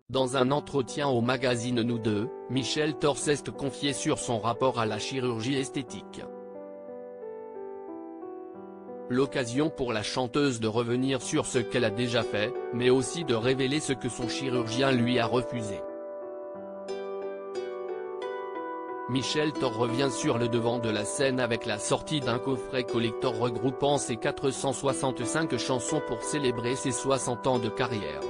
Dans un entretien au magazine Nous Deux, Michel Thor s'est confié sur son rapport à la chirurgie esthétique. L'occasion pour la chanteuse de revenir sur ce qu'elle a déjà fait, mais aussi de révéler ce que son chirurgien lui a refusé. Michel Thor revient sur le devant de la scène avec la sortie d'un coffret collector regroupant ses 465 chansons pour célébrer ses 60 ans de carrière.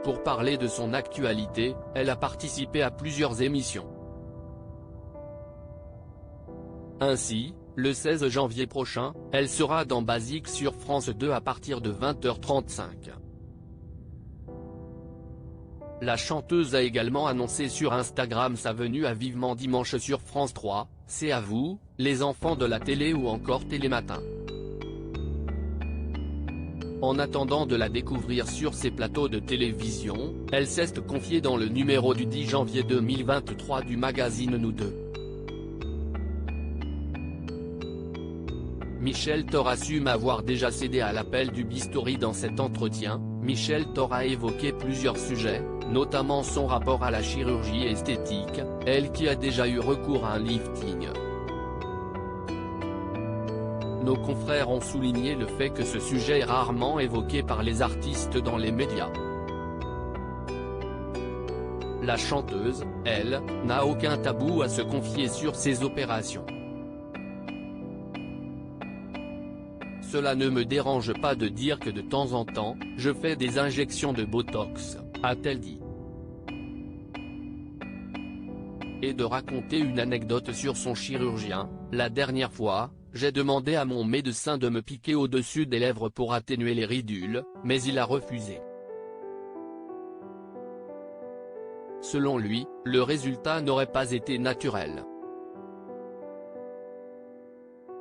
Pour parler de son actualité, elle a participé à plusieurs émissions. Ainsi, le 16 janvier prochain, elle sera dans Basique sur France 2 à partir de 20h35. La chanteuse a également annoncé sur Instagram sa venue à Vivement Dimanche sur France 3, C'est à vous, les enfants de la télé ou encore Télématin. En attendant de la découvrir sur ses plateaux de télévision, elle s'est confiée dans le numéro du 10 janvier 2023 du magazine Nous Deux. Michel Thor assume avoir déjà cédé à l'appel du bistouri. Dans cet entretien, Michel Thor a évoqué plusieurs sujets, notamment son rapport à la chirurgie esthétique, elle qui a déjà eu recours à un lifting. Nos confrères ont souligné le fait que ce sujet est rarement évoqué par les artistes dans les médias. La chanteuse, elle, n'a aucun tabou à se confier sur ses opérations. Cela ne me dérange pas de dire que de temps en temps, je fais des injections de Botox, a-t-elle dit. Et de raconter une anecdote sur son chirurgien, la dernière fois, j'ai demandé à mon médecin de me piquer au-dessus des lèvres pour atténuer les ridules, mais il a refusé. Selon lui, le résultat n'aurait pas été naturel.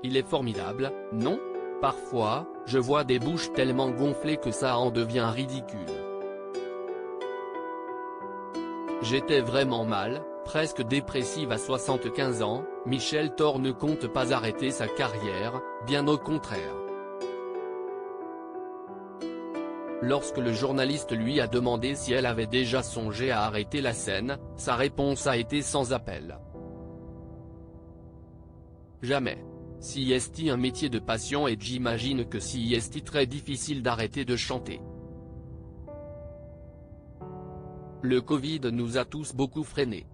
Il est formidable, non ? Parfois, je vois des bouches tellement gonflées que ça en devient ridicule. J'étais vraiment mal, presque dépressive à 75 ans, Michel Thor ne compte pas arrêter sa carrière, bien au contraire. Lorsque le journaliste lui a demandé si elle avait déjà songé à arrêter la scène, sa réponse a été sans appel. Jamais. Si est un métier de passion et j'imagine que si est très difficile d'arrêter de chanter. Le Covid nous a tous beaucoup freinés.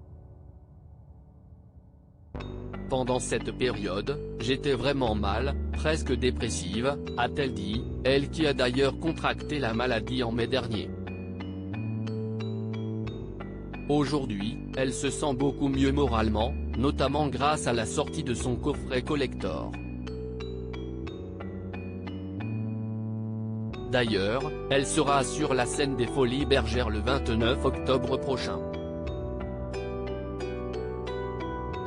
Pendant cette période, j'étais vraiment mal, presque dépressive, a-t-elle dit, elle qui a d'ailleurs contracté la maladie en mai dernier. Aujourd'hui, elle se sent beaucoup mieux moralement, notamment grâce à la sortie de son coffret collector. D'ailleurs, elle sera sur la scène des Folies Bergères le 29 octobre prochain.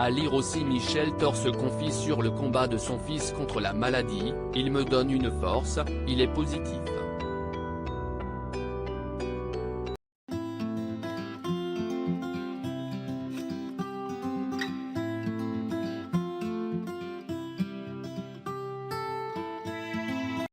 À lire aussi, Michel Thor se confie sur le combat de son fils contre la maladie, il me donne une force, il est positif.